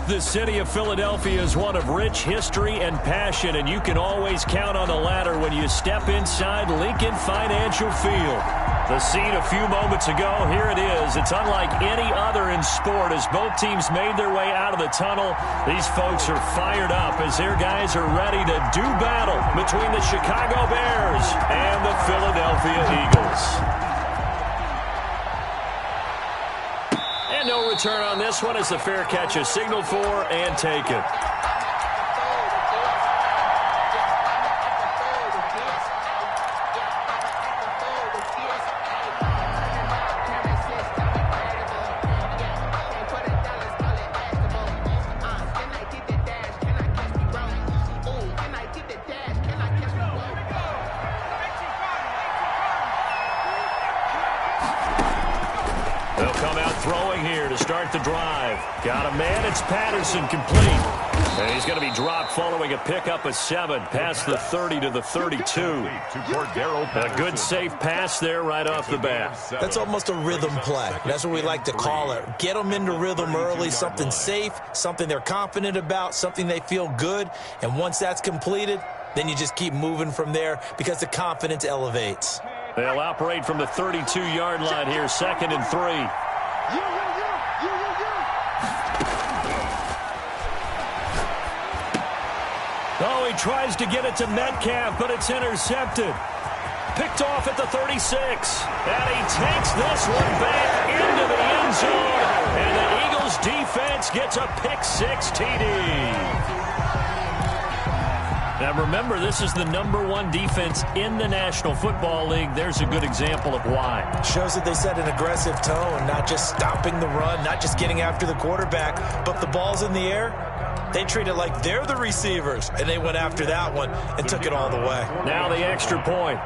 The city of Philadelphia is one of rich history and passion, and you can always count on the latter when you step inside Lincoln Financial Field. The scene a few moments ago, here it is. It's unlike any other in sport as both teams made their way out of the tunnel. These folks are fired up as their guys are ready to do battle between the Chicago Bears and the Philadelphia Eagles. And no return on this one as the fair catch is signaled for and taken. They'll come out throwing here to start the drive. Got a man. It's Patterson complete. And he's going to be dropped following a pickup of 7 past the 30 to the 32. A good safe pass there right off the bat. That's almost a rhythm play. That's what we like to call it. Get them into rhythm early, something safe, something they're confident about, something they feel good. And once that's completed, then you just keep moving from there because the confidence elevates. They'll operate from the 32-yard line here, 2nd and 3. Oh, he tries to get it to Metcalf, but it's intercepted. Picked off at the 36. And he takes this one back into the end zone. And the Eagles defense gets a pick-6 TD. Now, remember, this is the #1 defense in the National Football League. There's a good example of why. Shows that they set an aggressive tone, not just stopping the run, not just getting after the quarterback, but the ball's in the air. They treat it like they're the receivers, and they went after that one and took it all the way. Now the extra point.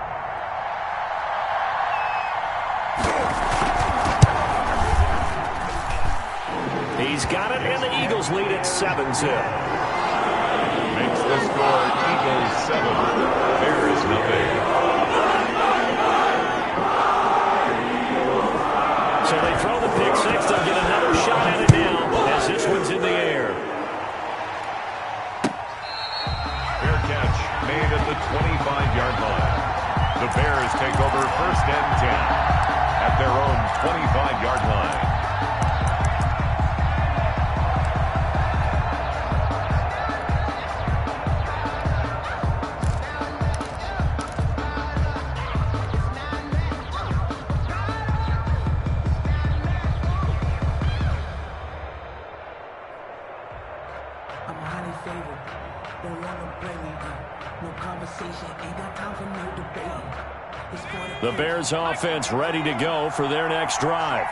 He's got it, and the Eagles lead at 7-0. Makes the score Eagles 7, Bears nothing. So they throw the pick-6. They'll get another shot at it now as this one's in the air. Fair catch made at the 25-yard line. The Bears take over 1st and 10 at their own 25-yard line. The Bears offense ready to go for their next drive.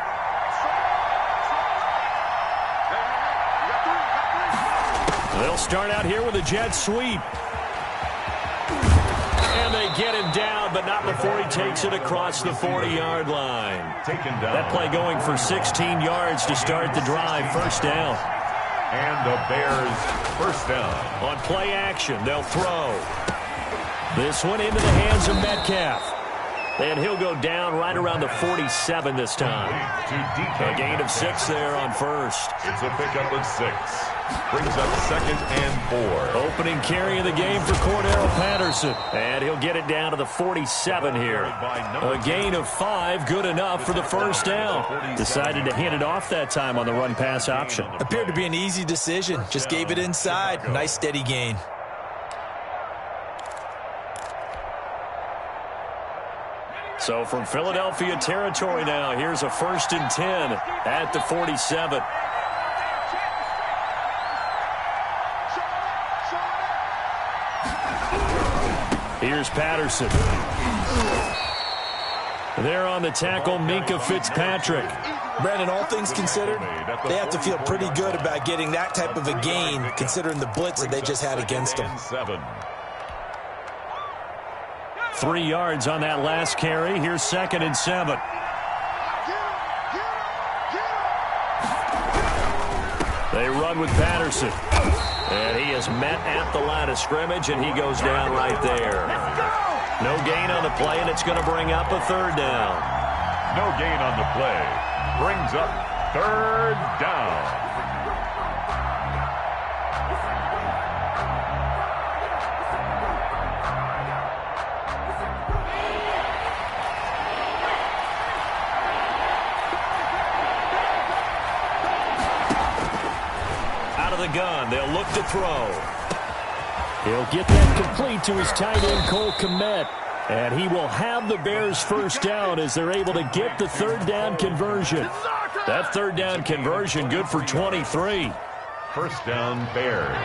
They'll start out here with a jet sweep. And they get him down, but not before he takes it across the 40-yard line. That play going for 16 yards to start the drive. 1st down. And the Bears 1st down. On play action, they'll throw. This one into the hands of Metcalf. And he'll go down right around the 47 this time. A gain of 6 there on 1st. It's a pickup of 6. Brings up 2nd and 4. Opening carry of the game for Cordero Patterson. And he'll get it down to the 47 here. A gain of 5, good enough for the 1st down. Decided to hand it off that time on the run-pass option. Appeared to be an easy decision. Just gave it inside. Nice steady gain. So from Philadelphia territory now, here's a 1st and 10 at the 47. Here's Patterson. There on the tackle, Minkah Fitzpatrick. Brandon, all things considered, they have to feel pretty good about getting that type of a gain, considering the blitz that they just had against them. 3 yards on that last carry. Here's 2nd and 7. They run with Patterson. And he is met at the line of scrimmage, and he goes down right there. No gain on the play, and it's going to bring up a 3rd down. No gain on the play. Brings up 3rd down. gun. They'll look to throw. He'll get that complete to his tight end, Cole Kmet. And he will have the Bears first down as they're able to get the third down conversion. That third down conversion good for 23. First down, Bears.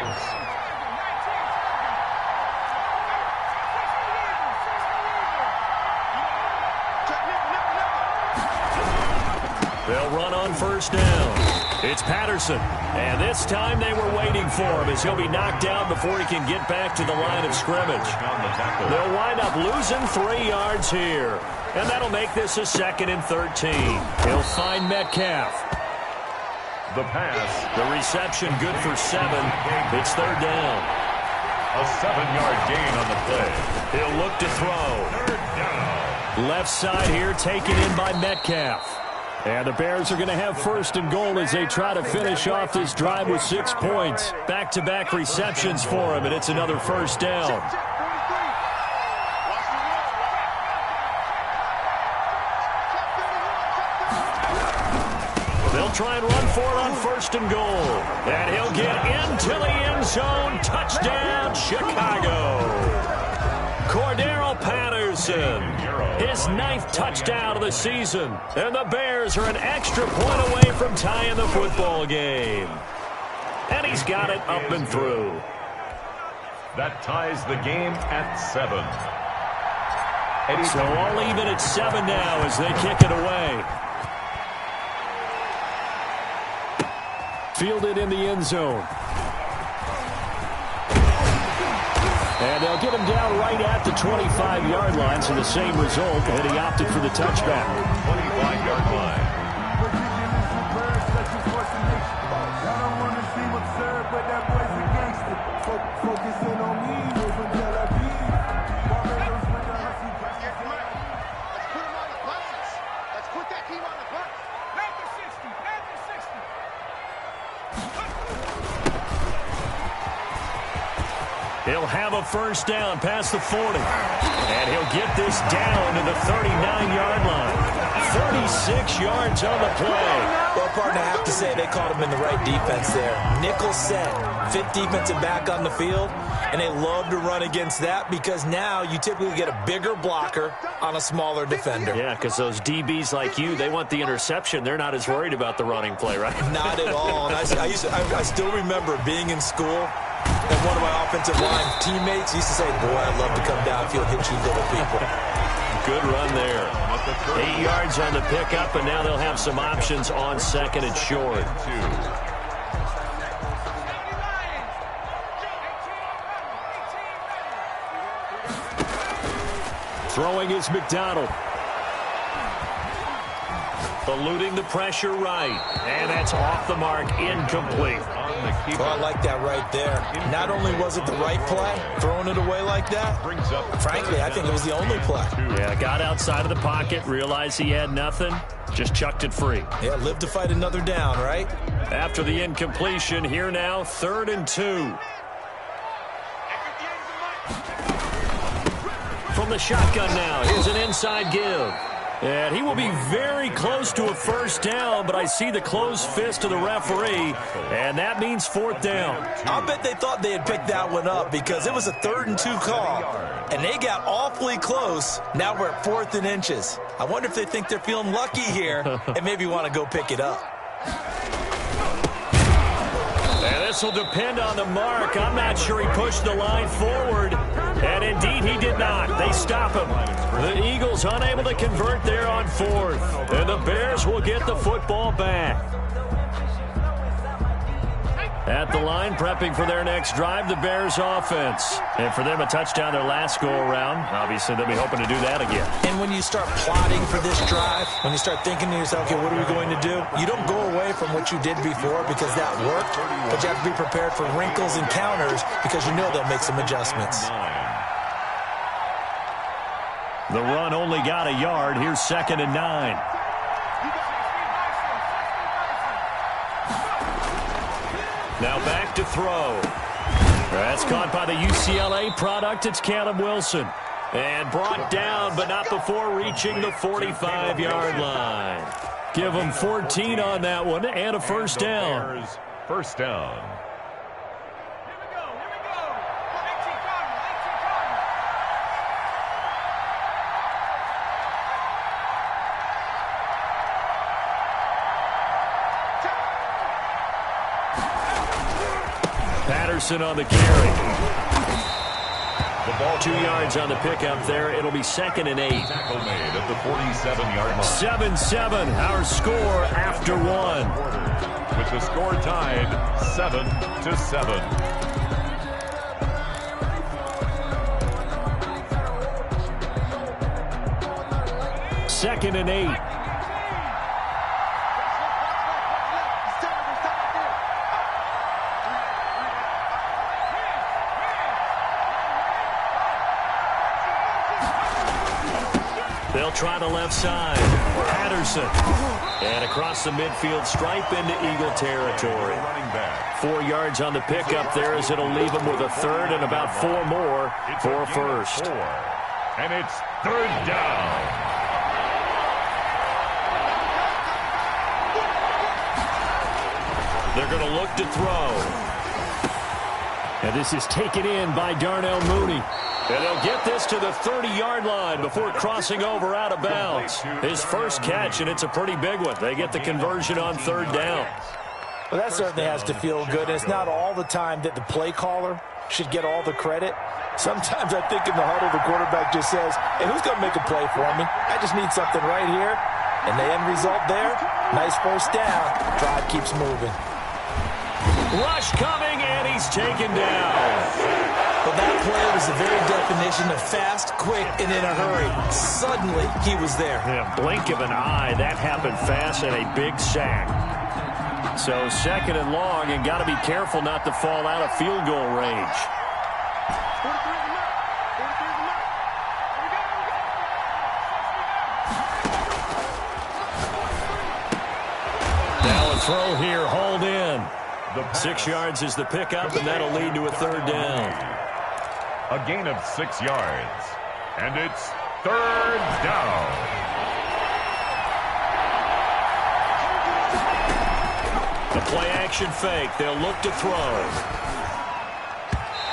They'll run on first down. It's Patterson. And this time they were waiting for him as he'll be knocked down before he can get back to the line of scrimmage. They'll wind up losing 3 yards here. And that'll make this a 2nd and 13. He'll find Metcalf. The pass. The reception good for 7. It's third down. A 7-yard gain on the play. He'll look to throw. Third down. Left side here taken in by Metcalf. And the Bears are going to have first and goal as they try to finish off this drive with 6 points. Back-to-back receptions for him, and it's another first down. They'll try and run for it on first and goal. And he'll get into the end zone. Touchdown, Chicago. Cordero Patterson, his 9th touchdown of the season. And the Bears are an extra point away from tying the football game. And he's got it up and through. That ties the game at 7. So all even at 7 now as they kick it away. Fielded in the end zone. And they'll get him down right at the 25-yard line, so the same result, and he opted for the touchback. 25-yard line. He'll have a first down past the 40. And he'll get this down to the 39-yard line. 36 yards on the play. Well, partner, I have to say they called him in the right defense there. Nickel set, 5th defensive back on the field, and they love to run against that because now you typically get a bigger blocker on a smaller defender. Yeah, because those DBs like you, they want the interception. They're not as worried about the running play, right? Not at all. And I still remember being in school, and one of my offensive line teammates used to say, boy, I'd love to come downfield and hit you little people. Good run there. 8 yards on the pickup, and now they'll have some options on 2nd and short. Throwing is McDonald. Eluding the pressure right. And that's off the mark, incomplete. Well, I like that right there. Not only was it the right play, throwing it away like that, frankly, I think it was the only play. Yeah, got outside of the pocket, realized he had nothing, just chucked it free. Yeah, live to fight another down, right? After the incompletion, here now, 3rd and 2. From the shotgun now, here's an inside give. And he will be very close to a first down, but I see the closed fist of the referee, and that means 4th down. I'll bet they thought they had picked that one up because it was a 3rd and 2 call, and they got awfully close. Now we're at 4th and inches. I wonder if they think they're feeling lucky here and maybe want to go pick it up. And this will depend on the mark. I'm not sure he pushed the line forward. And indeed, he did not. They stop him. The Eagles unable to convert there on 4th. And the Bears will get the football back. At the line, prepping for their next drive, the Bears offense. And for them, a touchdown their last go-around. Obviously, they'll be hoping to do that again. And when you start plotting for this drive, when you start thinking to yourself, okay, what are we going to do? You don't go away from what you did before because that worked, but you have to be prepared for wrinkles and counters because you know they'll make some adjustments. The run only got a yard. Here's 2nd and 9. Now back to throw. That's caught by the UCLA product. It's Caleb Wilson. And brought down, but not before reaching the 45-yard line. Give them 14 on that one and a first down. First down. Patterson on the carry. 2 yards on the pickup there. It'll be 2nd and 8. Tackle made at the 47-yard line. 7-7, our score after 1. With the score tied 7-7. 2nd and 8. They'll try the left side. Patterson. And across the midfield stripe into Eagle territory. 4 yards on the pickup there as it'll leave them with a 3rd and about 4 more for a first. And it's 3rd down. They're going to look to throw. And this is taken in by Darnell Mooney. And they'll get this to the 30-yard line before crossing over out of bounds. His first catch, and it's a pretty big one. They get the conversion on 3rd down. Well, that certainly has to feel good, and it's not all the time that the play caller should get all the credit. Sometimes I think in the huddle, the quarterback just says, hey, who's going to make a play for me? I just need something right here. And the end result there, nice first down. Drive keeps moving. Rush coming, and he's taken down. But that play was the very definition of fast, quick, and in a hurry. Suddenly, he was there. In a blink of an eye, that happened fast and a big sack. So 2nd and long, and got to be careful not to fall out of field goal range. Now a throw here, hauled in. 6 yards is the pickup, and that'll lead to a 3rd down. A gain of 6 yards. And it's 3rd down. The play action fake. They'll look to throw.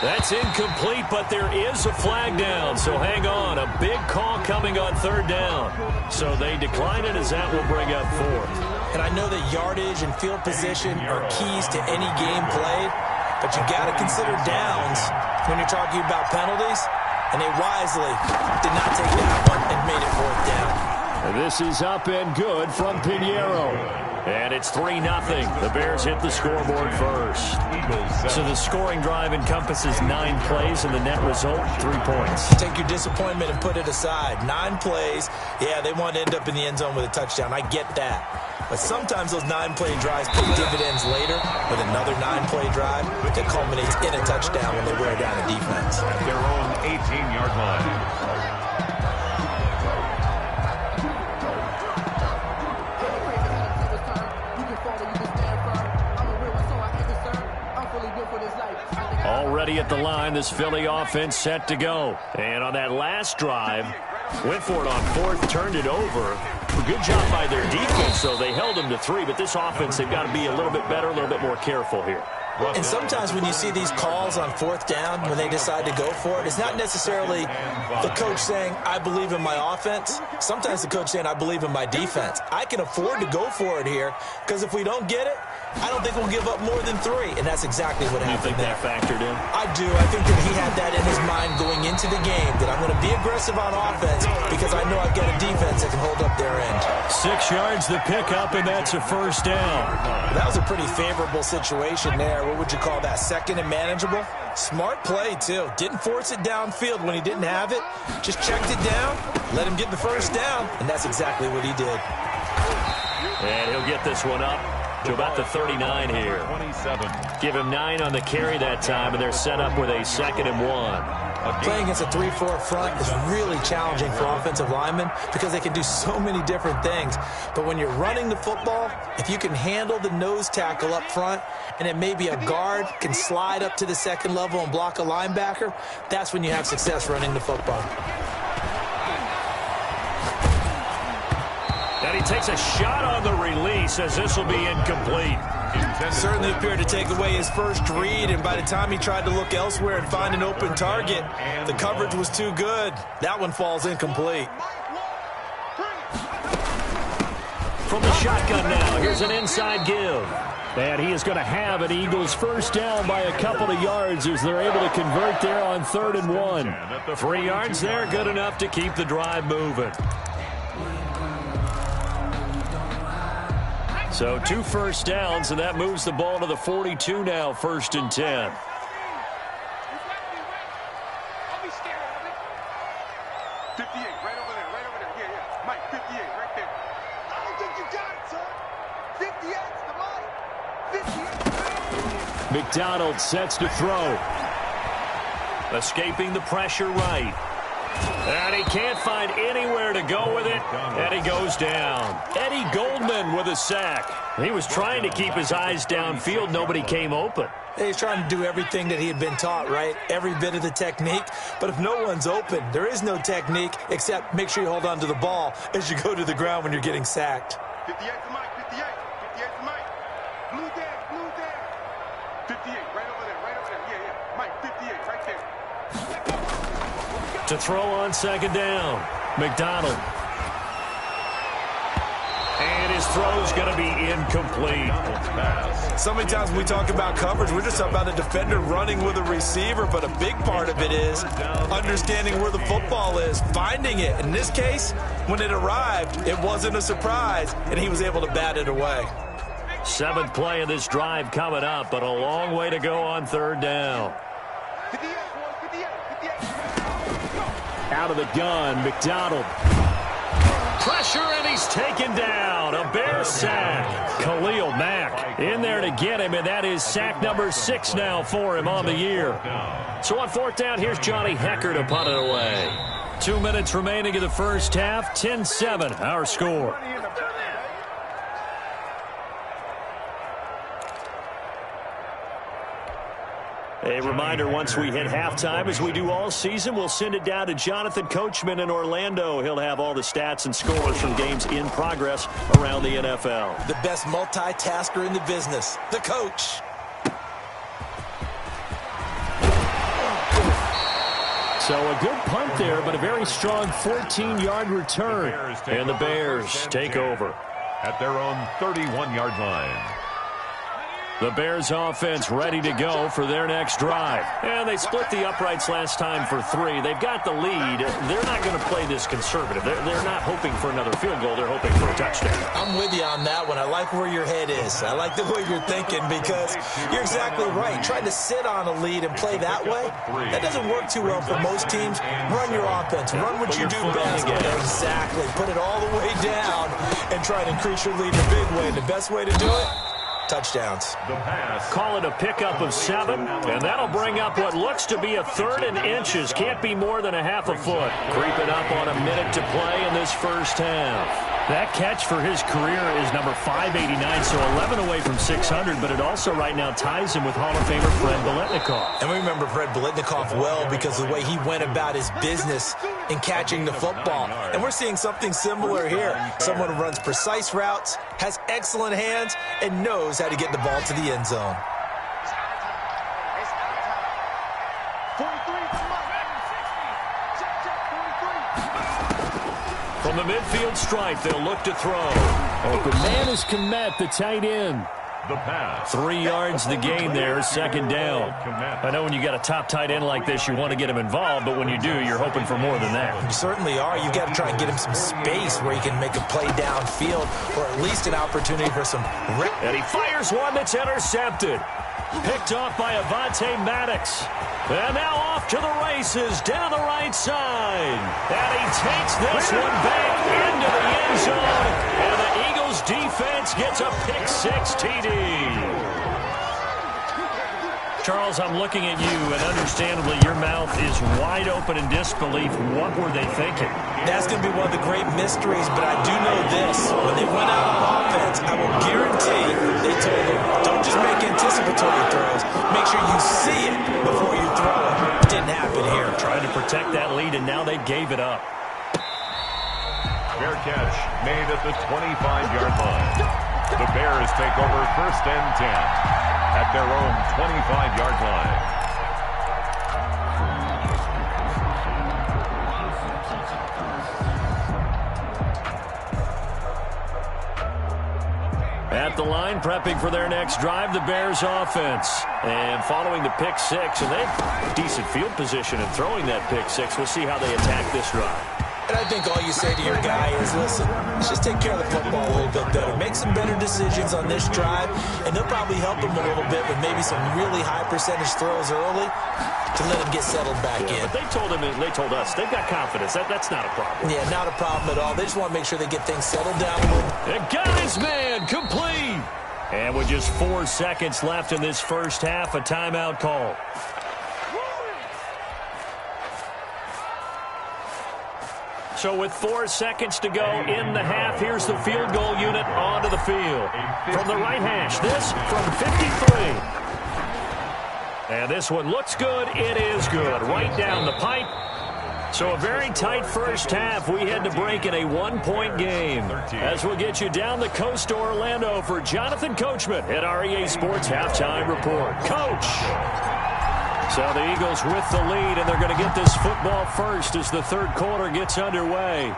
That's incomplete, but there is a flag down, so hang on. A big call coming on 3rd down. So they decline it as that will bring up 4th. And I know that yardage and field position are keys to any game played, but you got to consider downs when you're talking about penalties, and they wisely did not take that one and made it 4th down. And this is up and good from Pinheiro. And it's 3-0. The Bears hit the scoreboard first. So the scoring drive encompasses 9 plays, and the net result, 3 points. Take your disappointment and put it aside. 9 plays. Yeah, they want to end up in the end zone with a touchdown. I get that. But sometimes those 9-play drives pay dividends later with another 9-play drive that culminates in a touchdown when they wear down a defense. At their own 18-yard line. Already at the line, this Philly offense set to go. And on that last drive, went for it on 4th, turned it over. Good job by their defense, though. They held them to 3, but this offense, they've got to be a little bit better, a little bit more careful here. And sometimes when you see these calls on 4th down, when they decide to go for it, it's not necessarily the coach saying, I believe in my offense. Sometimes the coach saying, I believe in my defense. I can afford to go for it here, because if we don't get it, I don't think we'll give up more than 3, and that's exactly what happened there. You think that factored in? I do. I think that he had that in his mind going into the game, that I'm going to be aggressive on offense because I know I've got a defense that can hold up their end. 6 yards the pickup, and that's a first down. That was a pretty favorable situation there. What would you call that? 2nd and manageable? Smart play, too. Didn't force it downfield when he didn't have it. Just checked it down, let him get the first down, and that's exactly what he did. And he'll get this one up to about the 39 here. 27. Give him 9 on the carry that time, and they're set up with a 2nd and 1. Playing against a 3-4 front is really challenging for offensive linemen because they can do so many different things. But when you're running the football, if you can handle the nose tackle up front, and then maybe a guard can slide up to the 2nd level and block a linebacker, that's when you have success running the football. And he takes a shot on the release as this will be incomplete. Certainly appeared to take away his first read, and by the time he tried to look elsewhere and find an open target, the coverage was too good. That one falls incomplete. From the shotgun now, here's an inside give. And he is going to have an Eagles first down by a couple of yards as they're able to convert there on 3rd and 1. 3 yards there, good enough to keep the drive moving. So 2 first downs, and that moves the ball to the 42 now, 1st and 10. McDonald sets to throw. Escaping the pressure right. And he can't find anywhere to go with it, and he goes down. Eddie Goldman with a sack. He was trying to keep his eyes downfield. Nobody came open. He's trying to do everything that he had been taught, right? Every bit of the technique. But if no one's open, there is no technique except make sure you hold on to the ball as you go to the ground when you're getting sacked. 58 to Mike, 58 to Mike. Blue there. 58, right over there. Yeah. Mike, 58, right there. To throw on 2nd down. McDonald. And his throw's going to be incomplete. So many times when we talk about coverage, we're just talking about a defender running with a receiver, but a big part of it is understanding where the football is, finding it. In this case, when it arrived, it wasn't a surprise, and he was able to bat it away. 7th play of this drive coming up, but a long way to go on 3rd down. Out of the gun, McDonald. Pressure, and he's taken down. A Bear sack. Khalil Mack in there to get him, and that is sack number 6 now for him on the year. So on 4th down, here's Johnny Hecker to punt it away. 2 minutes remaining in the first half. 10-7, our score. A reminder, once we hit halftime, as we do all season, we'll send it down to Jonathan Coachman in Orlando. He'll have all the stats and scores from games in progress around the NFL. The best multitasker in the business, the coach. So a good punt there, but a very strong 14-yard return. And the Bears take over at their own 31-yard line. The Bears offense ready to go for their next drive. And they split the uprights last time for 3. They've got the lead. They're not going to play this conservative. They're not hoping for another field goal. They're hoping for a touchdown. I'm with you on that one. I like where your head is. I like the way you're thinking because you're exactly right. Trying to sit on a lead and play that way, that doesn't work too well for most teams. Run your offense. Run what you do best. Exactly. Put it all the way down and try and increase your lead in a big way. And the best way to do it? Touchdowns. Call it a pickup of 7, and that'll bring up what looks to be a 3rd and inches. Can't be more than a half a foot. Creeping up on a minute to play in this first half. That catch for his career is number 589, so 11 away from 600, but it also right now ties him with Hall of Famer Fred Biletnikoff. And we remember Fred Biletnikoff well because of the way he went about his business in catching the football. And we're seeing something similar here. Someone who runs precise routes, has excellent hands, and knows how to get the ball to the end zone. From the midfield stripe, they'll look to throw. Open man is Kmet, the tight end. The pass. 3 yards the gain there, 2nd down. I know when you got a top tight end like this, you want to get him involved, but when you do, you're hoping for more than that. You certainly are. You've got to try and get him some space where he can make a play downfield or at least an opportunity for some rep. And he fires one that's intercepted. Picked off by Avonte Maddox. And now off to the races, down the right side. And he takes this one back into the end zone. And the Eagles defense gets a pick-6 TD. Charles, I'm looking at you, and understandably your mouth is wide open in disbelief. What were they thinking? That's going to be one of the great mysteries, but I do know this. When they went out on offense, I will guarantee they told them, don't just make anticipatory throws. Make sure you see it before you throw it. It didn't happen here. Trying to protect that lead, and now they gave it up. Fair catch made at the 25-yard line. The Bears take over 1st and 10 at their own 25-yard line. At the line, line prepping for their next drive, the Bears offense. And following the pick six, and they have decent field position in throwing that pick six. We'll see how they attack this drive. And I think all you say to your guy is, listen, let's just take care of the football a little bit better. Make some better decisions on this drive, and they'll probably help him a little bit with maybe some really high percentage throws early to let him get settled back in. But they told him, and they told us, they've got confidence. That's not a problem. Yeah, not a problem at all. They just want to make sure they get things settled down a little. And got his man complete. And with just 4 seconds left in this first half, a timeout call. So with 4 seconds to go in the half, here's the field goal unit onto the field. From the right hash, this from 53. And this one looks good. It is good. Right down the pipe. So a very tight first half. We head to break in a 1-point game. As we'll get you down the coast to Orlando for Jonathan Coachman at our EA Sports Halftime Report. Coach! So the Eagles with the lead, and they're going to get this football first as the third quarter gets underway.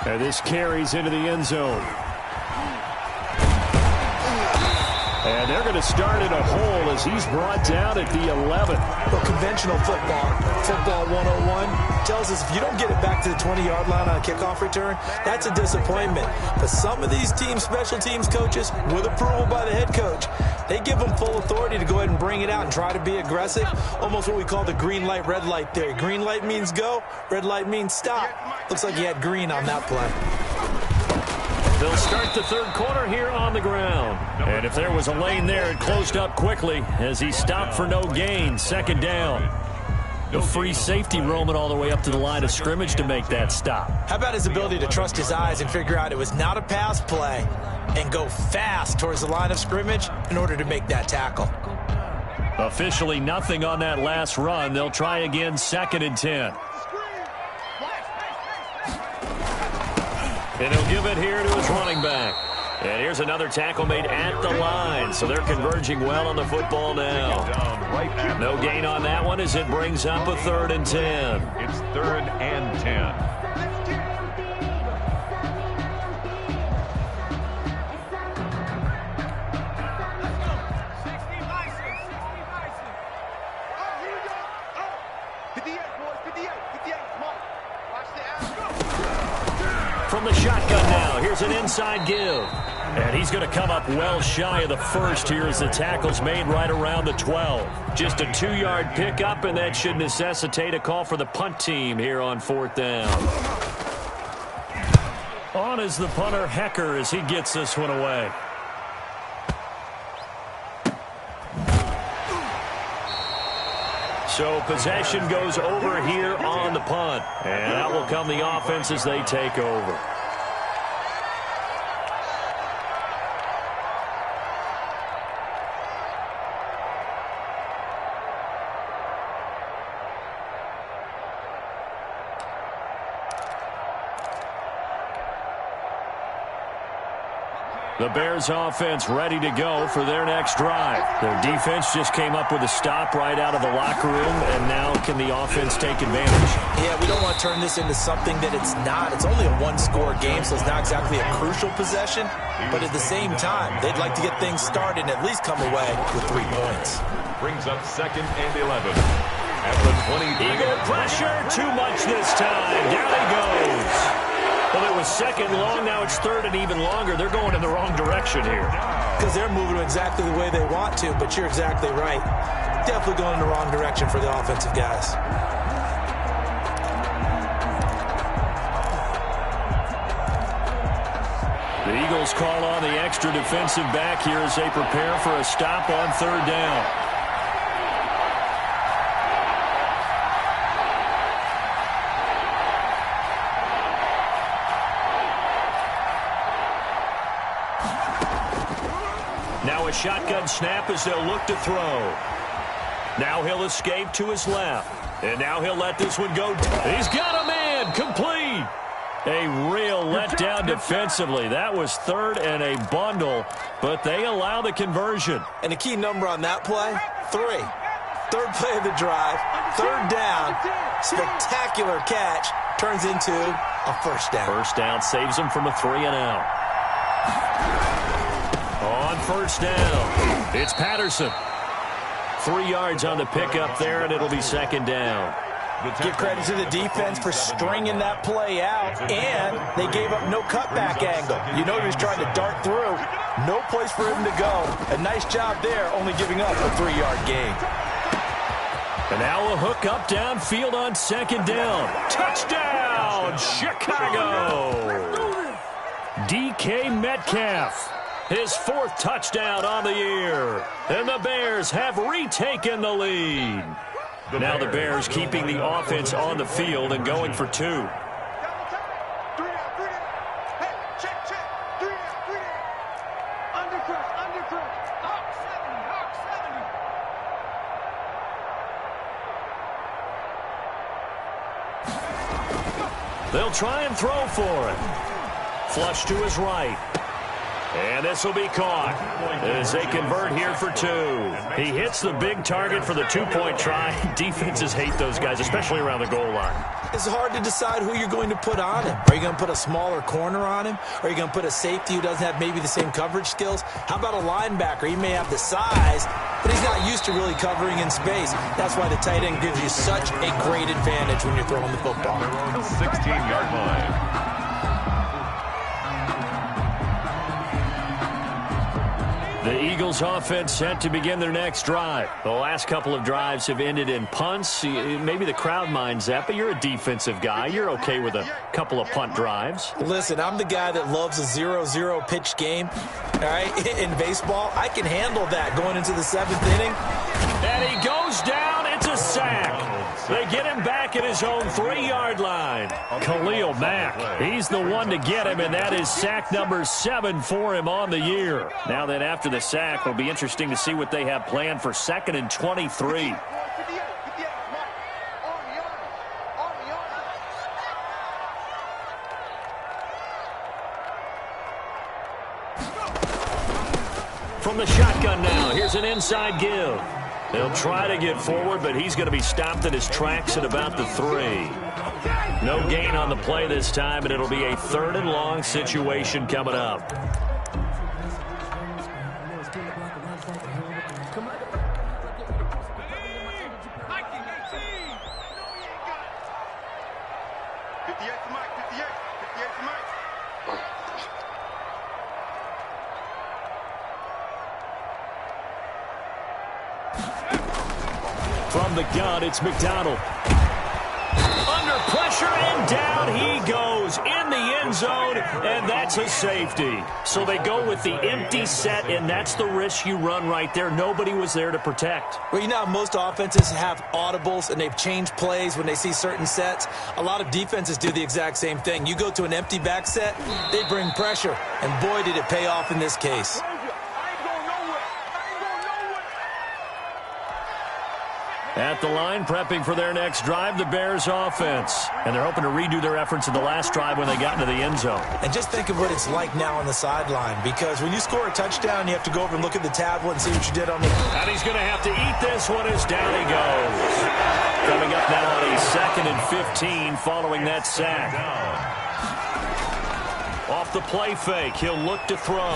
And this carries into the end zone. And they're going to start in a hole as he's brought down at the 11. Well, conventional football 101, tells us if you don't get it back to the 20-yard line on a kickoff return, that's a disappointment. But some of these teams, special teams coaches, with approval by the head coach, they give them full authority to go ahead and bring it out and try to be aggressive, almost what we call the green light, red light theory. Green light means go, red light means stop. Looks like you had green on that play. They'll start the third quarter here on the ground. And if there was a lane there, it closed up quickly as he stopped for no gain. Second down. A free safety roaming all the way up to the line of scrimmage to make that stop. How about his ability to trust his eyes and figure out it was not a pass play and go fast towards the line of scrimmage in order to make that tackle? Officially nothing on that last run. They'll try again, 2nd and 10. And he'll give it here to his running back. And here's another tackle made at the line. So they're converging well on the football now. No gain on that one as it brings up a 3rd and 10. It's 3rd and 10. From the shotgun now, here's an inside give. And he's going to come up well shy of the first here as the tackle's made right around the 12. Just a 2-yard pickup, and that should necessitate a call for the punt team here on 4th down. On is the punter, Hecker, as he gets this one away. So possession goes over here on the punt. And out will come the offense as they take over. The Bears offense ready to go for their next drive. Their defense just came up with a stop right out of the locker room, and now can the offense take advantage? Yeah, we don't want to turn this into something that it's not. It's only a 1-score game, so it's not exactly a crucial possession. But at the same time, they'd like to get things started and at least come away with 3 points. Brings up 2nd and 11. At the 20. Eagle pressure, too much this time. Down he goes. Well, it was 2nd long, now it's 3rd and even longer. They're going in the wrong direction here. Because they're moving exactly the way they want to, but you're exactly right. Definitely going in the wrong direction for the offensive guys. The Eagles call on the extra defensive back here as they prepare for a stop on 3rd down. Now a shotgun snap as they'll look to throw. Now he'll escape to his left. And now he'll let this one go. He's got a man. Complete. A real letdown defensively. That was 3rd and a bundle, but they allow the conversion. And the key number on that play, 3. 3rd play of the drive, 3rd down, spectacular catch, turns into a 1st down. 1st down saves them from a 3 and out. On first down, it's Patterson. 3 yards on the pickup there, and it'll be second down. Give credit to the defense for stringing that play out, and they gave up no cutback angle. You know he was trying to dart through. No place for him to go. A nice job there, only giving up a 3-yard gain. And now a hook up downfield on second down. Touchdown, Chicago! DK Metcalf, his 4th touchdown on the year. And the Bears have retaken the lead. Now the Bears keeping the offense on the field and going for 2. They'll try and throw for it. Flush to his right. And this will be caught as they convert here for 2. He hits the big target for the 2-point try. Defenses hate those guys, especially around the goal line. It's hard to decide who you're going to put on him. Are you going to put a smaller corner on him? Or are you going to put a safety who doesn't have maybe the same coverage skills? How about a linebacker? He may have the size, but he's not used to really covering in space. That's why the tight end gives you such a great advantage when you're throwing the football. 16-yard line. The Eagles offense set to begin their next drive. The last couple of drives have ended in punts. Maybe the crowd minds that, but you're a defensive guy. You're okay with a couple of punt drives. Listen, I'm the guy that loves a 0-0 pitch game. All right, in baseball, I can handle that going into the 7th inning. And he goes down. It's a sack. They get him back at his own 3-yard line. Khalil Mack, he's the one to get him, and that is sack number 7 for him on the year. Now then, after the sack, it'll be interesting to see what they have planned for 2nd and 23. From the shotgun now, here's an inside give. They'll try to get forward, but he's going to be stopped in his tracks at about the 3. No gain on the play this time, and it'll be a 3rd and long situation coming up. From the gun, it's McDonald. Under pressure, and down he goes in the end zone, and that's a safety. So they go with the empty set, and that's the risk you run right there. Nobody was there to protect. Well, you know how most offenses have audibles, and they've changed plays when they see certain sets. A lot of defenses do the exact same thing. You go to an empty back set, they bring pressure, and boy, did it pay off in this case. At the line, prepping for their next drive, the Bears offense. And they're hoping to redo their efforts in the last drive when they got into the end zone. And just think of what it's like now on the sideline, because when you score a touchdown, you have to go over and look at the tablet and see what you did on the... And he's going to have to eat this one as down he goes. Coming up now on a 2nd and 15 following that sack. Off the play fake, he'll look to throw.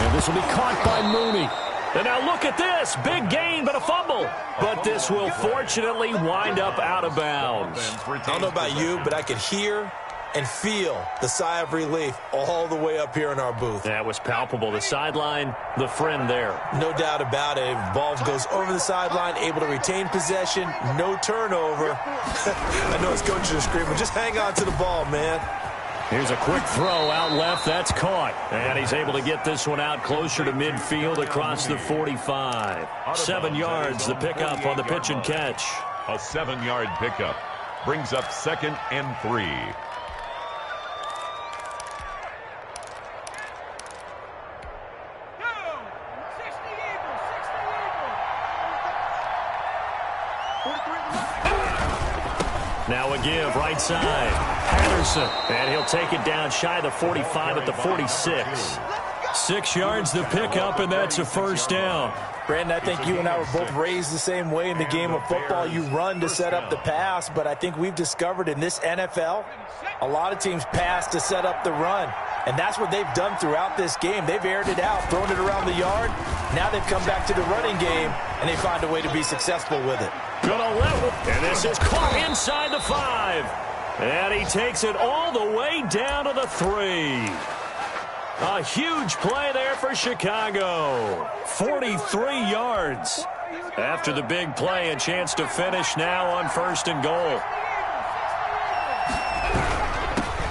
And this will be caught by Mooney. And now look at this. Big gain, but a fumble. But this will fortunately wind up out of bounds. I don't know about you, but I could hear and feel the sigh of relief all the way up here in our booth. That was palpable. The sideline, the friend there. No doubt about it. Ball goes over the sideline, able to retain possession, no turnover. I know his coaches are screaming, just hang on to the ball, man. Here's a quick throw out left. That's caught. And he's able to get this one out closer to midfield across the 45. 7 yards, the pickup on the pitch and catch. A 7-yard pickup brings up 2nd and 3. Now a give, right side. Patterson, and he'll take it down shy of the 45 at the 46. 6 yards the pickup, and that's a first down. Brandon, I think you and I were both raised the same way in the game of football. You run to set up the pass, but I think we've discovered in this NFL, a lot of teams pass to set up the run. And that's what they've done throughout this game. They've aired it out, thrown it around the yard. Now they've come back to the running game, and they find a way to be successful with it. Gonna level. And this is caught inside the 5. And he takes it all the way down to the 3. A huge play there for Chicago. 43 yards. After the big play, a chance to finish now on 1st and goal.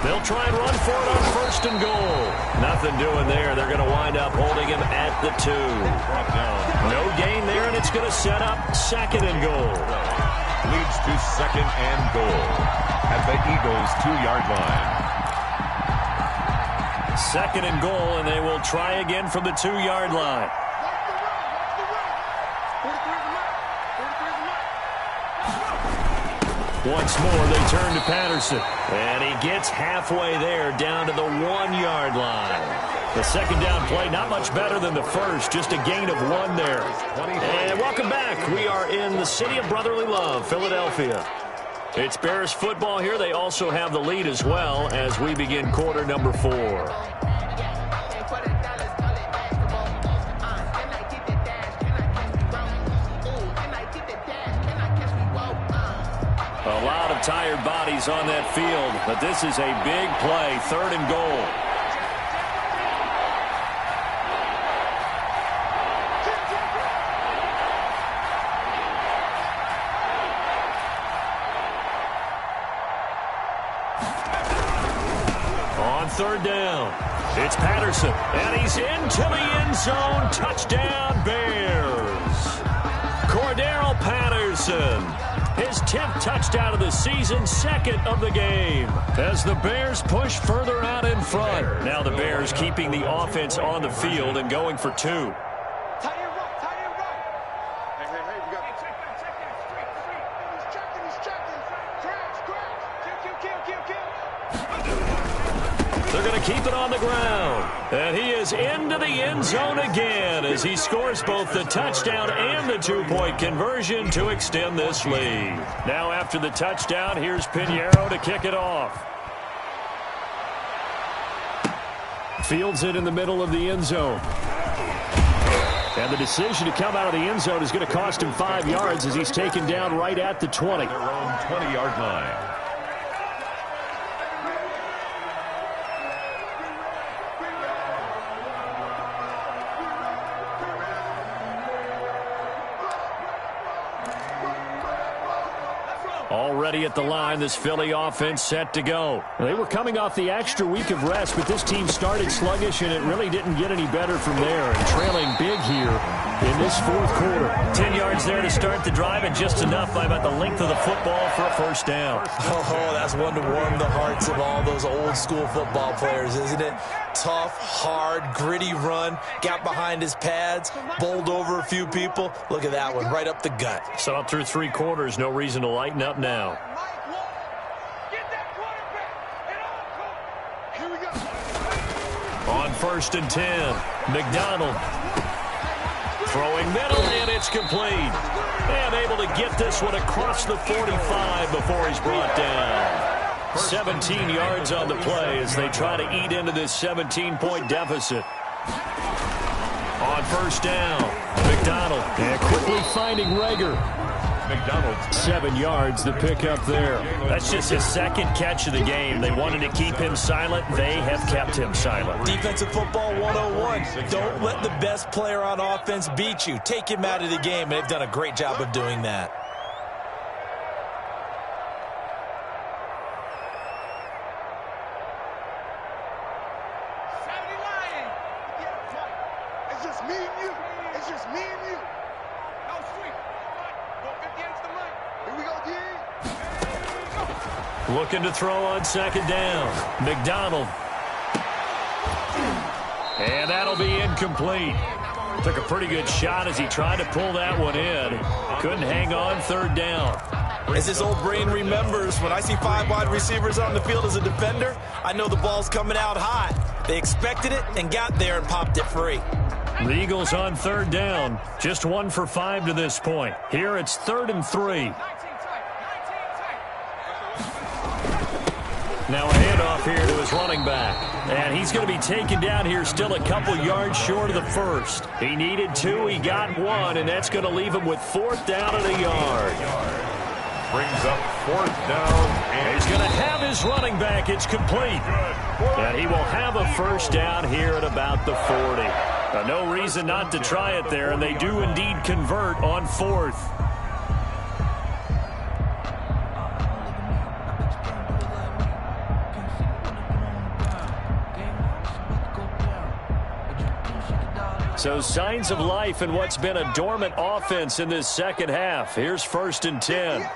They'll try and run for it on 1st and goal. Nothing doing there. They're going to wind up holding him at the 2. No gain there, and it's going to set up 2nd and goal. Leads to 2nd and goal at the Eagles' 2-yard line. 2nd and goal, and they will try again from the 2-yard line. Once more, they turn to Patterson. And he gets halfway there, down to the 1-yard line. The 2nd down play, not much better than the first, just a gain of 1 there. And welcome back. We are in the city of brotherly love, Philadelphia. It's Bears football here. They also have the lead as well as we begin quarter number 4. A lot of tired bodies on that field, but this is a big play, 3rd and goal. On 3rd down, it's Patterson, and he's into the end zone. Touchdown, Bears. Cordarrelle Patterson. His 10th touchdown of the season, 2nd of the game. As the Bears push further out in front. Now the Bears keeping the offense on the field and going for 2. Tie it right, tie it right. Hey, we got check that. Street. He's checking. Crash. They're going to keep it on the ground. And he is into the end zone again as he scores both the touchdown and the 2-point conversion to extend this lead. Now after the touchdown, here's Pinheiro to kick it off. Fields it in the middle of the end zone. And the decision to come out of the end zone is going to cost him 5 yards as he's taken down right at the 20. Their own 20-yard line. Already at the line, this Philly offense set to go. They were coming off the extra week of rest, but this team started sluggish, and it really didn't get any better from there. And trailing big here in this 4th quarter. 10 yards there to start the drive, and just enough by about the length of the football for a 1st down. Oh, that's one to warm the hearts of all those old-school football players, isn't it? Tough, hard, gritty run. Got behind his pads, bowled over a few people. Look at that one, right up the gut. So up through 3 quarters, no reason to lighten up now. On 1st and 10, McDonald throwing middle, and it's complete. And able to get this one across the 45 before he's brought down. 17 yards on the play as they try to eat into this 17-point deficit. On 1st down, McDonald, and quickly finding Rager. McDonald. 7 yards the pickup there. That's just his 2nd catch of the game. They wanted to keep him silent. They have kept him silent. Defensive football 101. Don't let the best player on offense beat you. Take him out of the game, and they've done a great job of doing that. It's just me and you. No, sweet. Go 50 to the right. Here we go, D. Looking to throw on 2nd down. McDonald. And that'll be incomplete. Took a pretty good shot as he tried to pull that one in. Couldn't hang on 3rd down. As his old brain remembers, when I see 5 wide receivers on the field as a defender, I know the ball's coming out hot. They expected it and got there and popped it free. The Eagles on 3rd down. Just 1 for 5 to this point. Here it's 3rd and 3. Now a handoff here to his running back. And he's going to be taken down here still a couple yards short of the first. He needed 2, he got 1, and that's going to leave him with 4th down and a yard. Brings up 4th down. And he's going to have his running back. It's complete. And he will have a 1st down here at about the 40. No reason not to try it there, and they do indeed convert on 4th. So signs of life in what's been a dormant offense in this second half. Here's 1st and 10.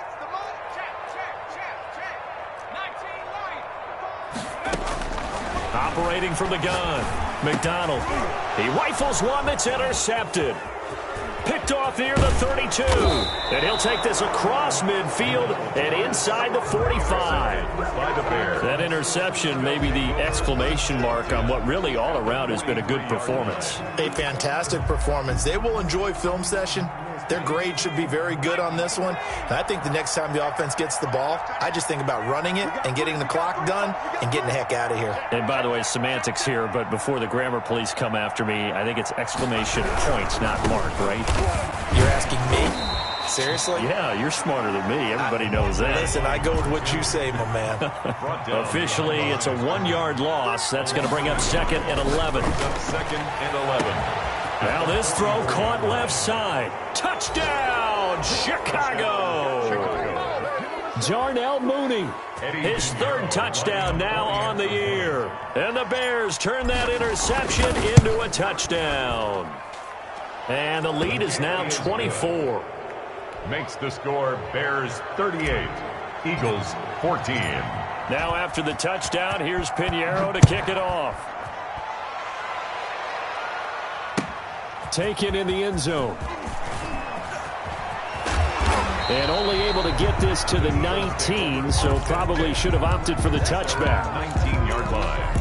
Operating from the gun, McDonald. He rifles one that's intercepted. Picked off near the 32. And he'll take this across midfield and inside the 45. That interception may be the exclamation mark on what really all around has been a good performance. A fantastic performance. They will enjoy film session. Their grade should be very good on this one. And I think the next time the offense gets the ball, I just think about running it and getting the clock done and getting the heck out of here. And by the way, semantics here, but before the grammar police come after me, I think it's exclamation points, not mark, right? You're asking me? Seriously? Yeah, you're smarter than me. Everybody knows that. Listen, I go with what you say, my man. Officially, it's a 1-yard loss. That's going to bring up 2nd and 11. 2nd and 11. Now this throw caught left side. Touchdown, Chicago! Darnell Mooney, his 3rd touchdown now on the year. And the Bears turn that interception into a touchdown. And the lead is now 24. Makes the score Bears 38, Eagles 14. Now after the touchdown, here's Pinheiro to kick it off. Taken in the end zone. And only able to get this to the 19, so probably should have opted for the touchback. 19-yard line.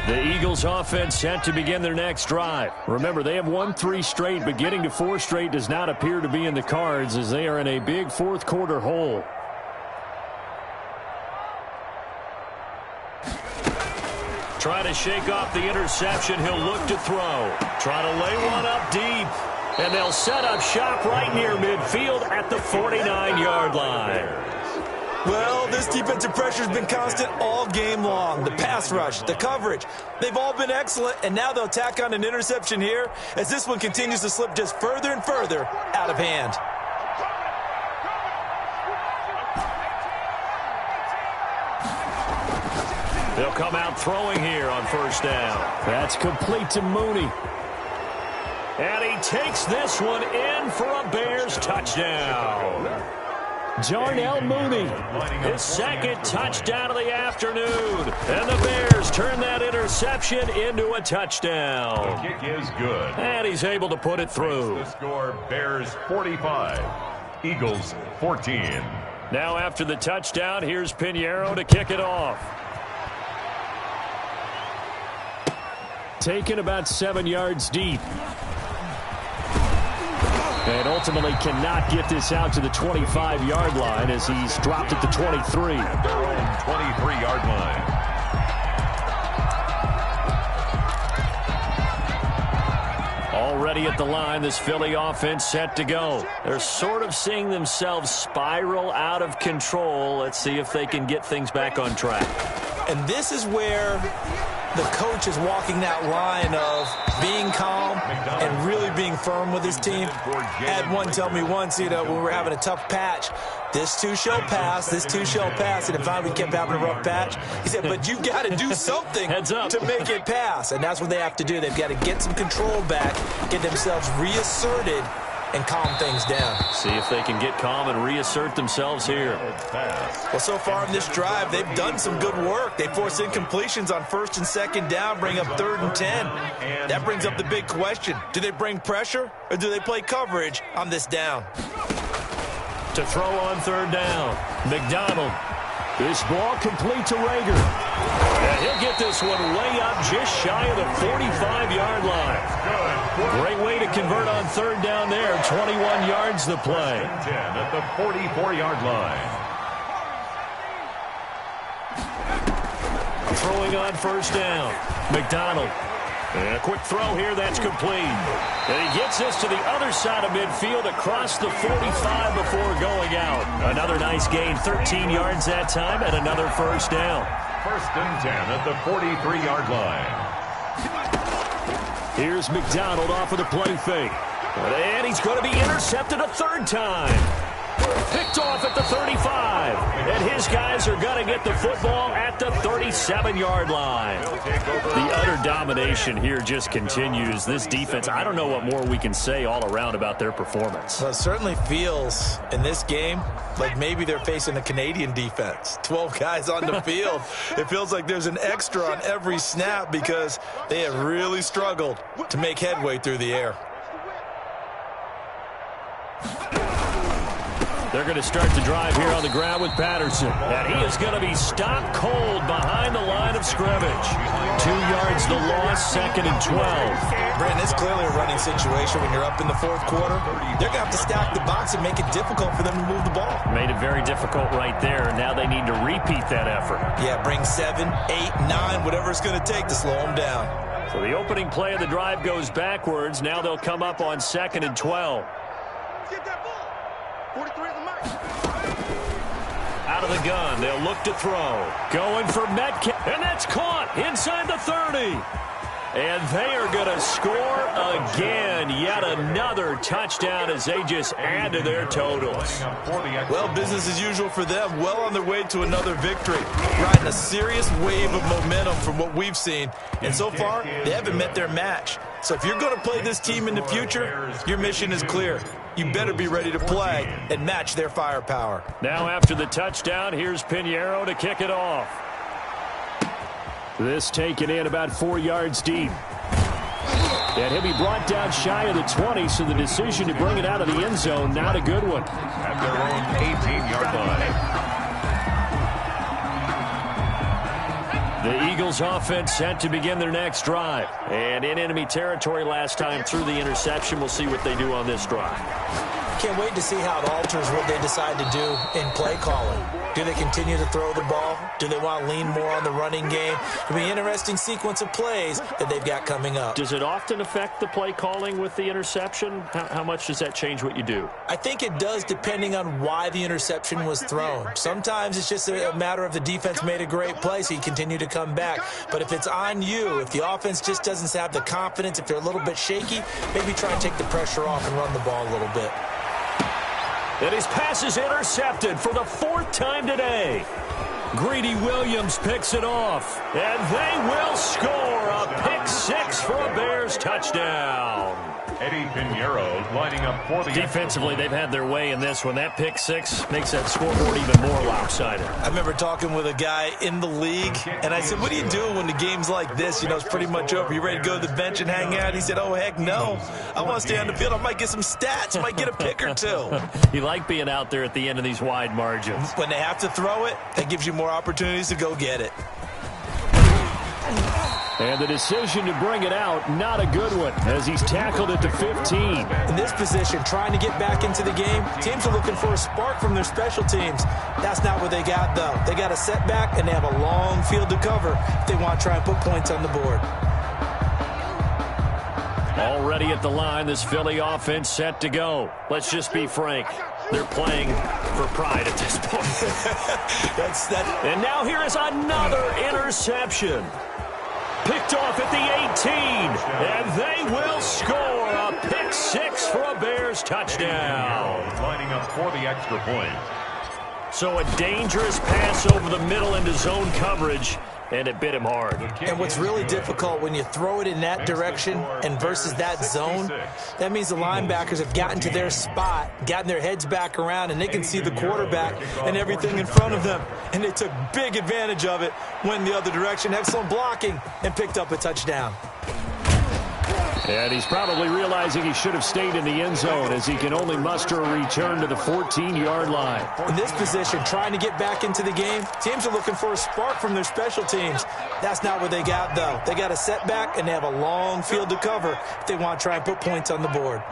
The Eagles offense set to begin their next drive. Remember, they have won 3 straight, but getting to 4 straight does not appear to be in the cards as they are in a big 4th quarter hole. Trying to shake off the interception. He'll look to throw. Trying to lay one up deep. And they'll set up shop right near midfield at the 49-yard line. Well, this defensive pressure has been constant all game long. The pass rush, the coverage, they've all been excellent, and now they'll tack on an interception here as this one continues to slip just further and further out of hand. They'll come out throwing here on 1st down. That's complete to Mooney. And he takes this one in for a Bears touchdown. Darnell Mooney, his 2nd touchdown of the afternoon. And the Bears turn that interception into a touchdown. The kick is good. And he's able to put it through. The score, Bears 45, Eagles 14. Now after the touchdown, here's Pinheiro to kick it off. Taken about 7 yards deep. And ultimately cannot get this out to the 25-yard line as he's dropped at the 23. At their own 23-yard line. Already at the line, this Philly offense set to go. They're sort of seeing themselves spiral out of control. Let's see if they can get things back on track. And this is where the coach is walking that line of being calm and really being firm with his team. I had one tell me once, when we were having a tough patch, this too shall pass, this too shall pass. And if we kept having a rough patch, he said, but you got to do something to make it pass. And that's what they have to do. They've got to get some control back, get themselves reasserted, and calm things down. See if they can get calm and reassert themselves here. Well, so far in this drive, they've done some good work. They force incompletions on 1st and 2nd down, bring up 3rd and 10. That brings up the big question. Do they bring pressure or do they play coverage on this down? To throw on 3rd down, McDonald. This ball complete to Rager. And he'll get this one way up just shy of the 45-yard line. Great way to convert on third down there. 21 yards the play. 10 at the 44-yard line. Throwing on first down. McDonald. And a quick throw here, that's complete. And he gets this to the other side of midfield across the 45 before going out. Another nice gain, 13 yards that time, and another first down. First and 10 at the 43-yard line. Here's McDonald off of the play fake. And he's going to be intercepted a third time. Picked off at the 35. And his guys are going to get the football at the 37-yard line. The utter domination here just continues. This defense, I don't know what more we can say all around about their performance. Well, it certainly feels in this game like maybe they're facing a Canadian defense. 12 guys on the field. It feels like there's an extra on every snap because they have really struggled to make headway through the air. They're going to start the drive here on the ground with Patterson. And he is going to be stopped cold behind the line of scrimmage. 2 yards the loss, second and 12. Brandon, it's clearly a running situation when you're up in the fourth quarter. They're going to have to stack the box and make it difficult for them to move the ball. Made it very difficult right there, and now they need to repeat that effort. Yeah, bring 7, 8, 9, whatever it's going to take to slow them down. So the opening play of the drive goes backwards. Now they'll come up on second and 12. Get that ball. 43 is the mark. Out of the gun, they'll look to throw. Going for Metcalf, and that's caught inside the 30. And they are going to score again. Yet another touchdown as they just add to their totals. Well, business as usual for them. Well on their way to another victory. Riding a serious wave of momentum from what we've seen. And so far, they haven't met their match. So if you're going to play this team in the future, your mission is clear. You better be ready to play and match their firepower. Now after the touchdown, here's Pinheiro to kick it off. This taken in about 4 yards deep. And he'll be brought down shy of the 20, so the decision to bring it out of the end zone, not a good one. At their own 18-yard line. The Eagles offense set to begin their next drive. And in enemy territory last time through the interception. We'll see what they do on this drive. Can't wait to see how it alters what they decide to do in play calling. Do they continue to throw the ball? Do they want to lean more on the running game? It'll be an interesting sequence of plays that they've got coming up. Does it often affect the play calling with the interception? How much does that change what you do? I think it does depending on why the interception was thrown. Sometimes it's just a matter of the defense made a great play, so you continue to come back. But if it's on you, if the offense just doesn't have the confidence, if they're a little bit shaky, maybe try and take the pressure off and run the ball a little bit. And his pass is intercepted for the fourth time today. Greedy Williams picks it off. And they will score a pick six for a Bears touchdown. Eddie Pinheiro lining up for the... Defensively, they've had their way in this one. That pick six makes that scoreboard even more lopsided. I remember talking with a guy in the league, and I said, what do you do when the game's like this? You know, it's pretty much over. You ready to go to the bench and hang out? He said, oh, heck no. I want to stay on the field. I might get some stats. I might get a pick or two. You like being out there at the end of these wide margins. When they have to throw it, that gives you more opportunities to go get it. And the decision to bring it out, not a good one, as he's tackled at the 15. In this position, trying to get back into the game, teams are looking for a spark from their special teams. That's not what they got, though. They got a setback, and they have a long field to cover if they want to try and put points on the board. Already at the line, this Philly offense set to go. Let's just be frank. They're playing for pride at this point. And now here is another interception. Picked off at the 18, and they will score a pick six for a Bears touchdown. Lining up for the extra point. So a dangerous pass over the middle into zone coverage, and it bit him hard. And what's really difficult when you throw it in that direction and versus that zone, that means the linebackers have gotten to their spot, gotten their heads back around, and they can see the quarterback and everything in front of them. And they took big advantage of it, went the other direction, excellent blocking, and picked up a touchdown. And he's probably realizing he should have stayed in the end zone as he can only muster a return to the 14-yard line. In this position, trying to get back into the game, teams are looking for a spark from their special teams. That's not what they got, though. They got a setback, and they have a long field to cover if they want to try and put points on the board.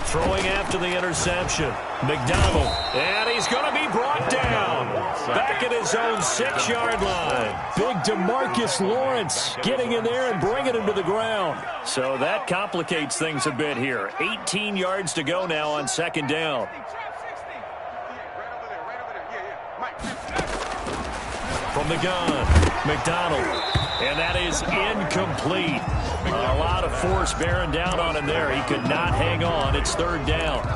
Throwing after the interception. McDonald. And he's going to be brought down. Back at his own 6-yard line. Big DeMarcus Lawrence getting in there and bringing him to the ground. So that complicates things a bit here. 18 yards to go now on 2nd down. From the gun, McDonald. And that is incomplete. A lot of force bearing down on him there. He could not hang on. It's 3rd down.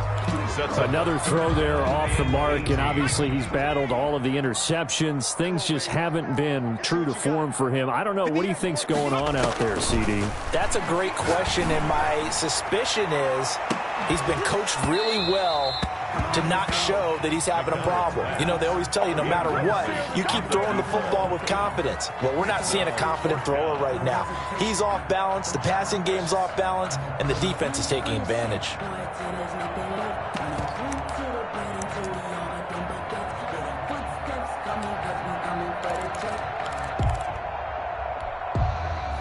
Another throw there off the mark, and obviously he's battled all of the interceptions. Things just haven't been true to form for him. I don't know. What do you think's going on out there, CD? That's a great question, and my suspicion is he's been coached really well to not show that he's having a problem. You know, they always tell you no matter what, you keep throwing the football with confidence. Well, we're not seeing a confident thrower right now. He's off balance, the passing game's off balance, and the defense is taking advantage.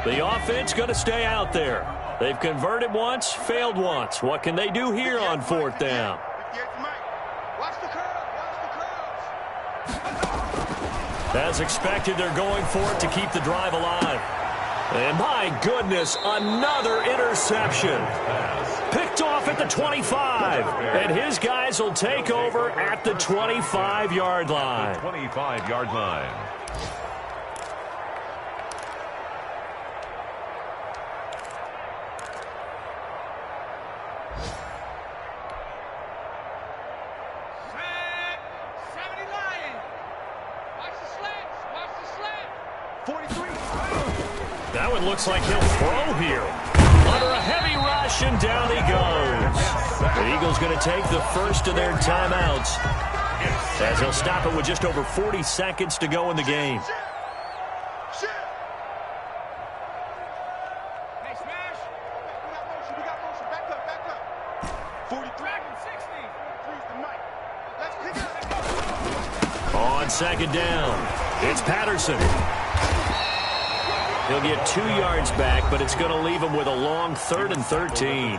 The offense going to stay out there. They've converted once, failed once. What can they do here on 4th down? As expected, they're going for it to keep the drive alive. And my goodness, another interception. Picked off at the 25. And his guys will take over at the 25-yard line. 25-yard line. That one looks like he'll throw here. Under a heavy rush, and down he goes. The Eagles going to take the first of their timeouts as they'll stop it with just over 40 seconds to go in the game. On 2nd down, it's Patterson. He'll get 2 yards back, but it's going to leave him with a long 3rd and 13.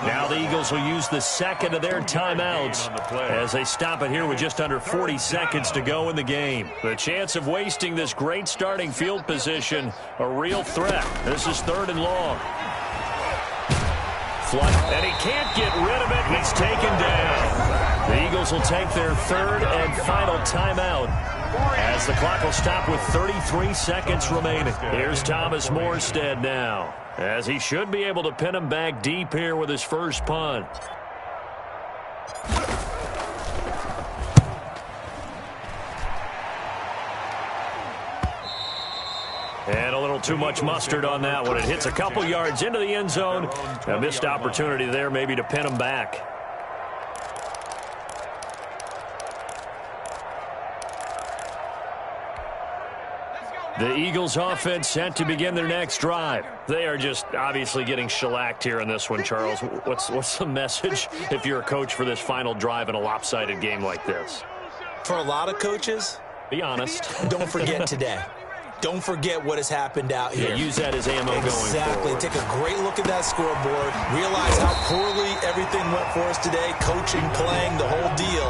Now the Eagles will use the second of their timeouts as they stop it here with just under 40 seconds to go in the game. The chance of wasting this great starting field position, a real threat. This is 3rd and long. Flush, and he can't get rid of it. It's taken down. The Eagles will take their 3rd and final timeout as the clock will stop with 33 seconds remaining. Here's Thomas Morstead now, as he should be able to pin him back deep here with his first punt. And a little too much mustard on that one. It hits a couple yards into the end zone. A missed opportunity there maybe to pin him back. The Eagles offense set to begin their next drive. They are just obviously getting shellacked here in this one, Charles. What's the message if you're a coach for this final drive in a lopsided game like this? For a lot of coaches, be honest. Don't forget today. Don't forget what has happened out here. Yeah, use that as ammo going forward. Exactly. Take a great look at that scoreboard. Realize how poorly everything went for us today. Coaching, playing, the whole deal.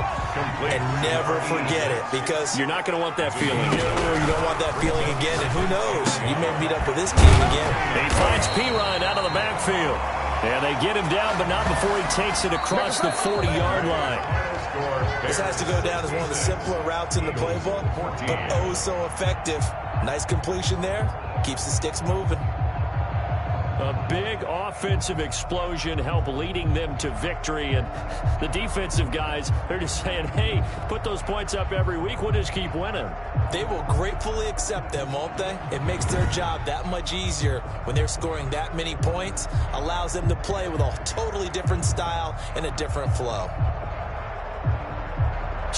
And never forget it, because you're not going to want that feeling. No, you don't want that feeling again. And who knows? You may meet up with this team again. He finds Pirine out of the backfield. And they get him down, but not before he takes it across the 40-yard line. This has to go down as one of the simpler routes in the playbook, but oh so effective. Nice completion there. Keeps the sticks moving. A big offensive explosion helped leading them to victory. And the defensive guys, they're just saying, hey, put those points up every week. We'll just keep winning. They will gratefully accept them, won't they? It makes their job that much easier when they're scoring that many points. Allows them to play with a totally different style and a different flow.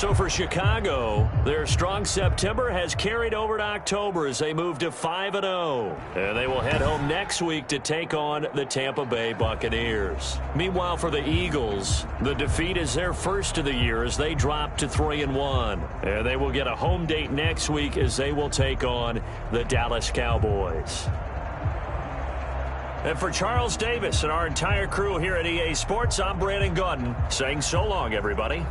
So for Chicago, their strong September has carried over to October as they move to 5-0. And they will head home next week to take on the Tampa Bay Buccaneers. Meanwhile, for the Eagles, the defeat is their first of the year as they drop to 3-1. And they will get a home date next week as they will take on the Dallas Cowboys. And for Charles Davis and our entire crew here at EA Sports, I'm Brandon Gaudin saying so long, everybody.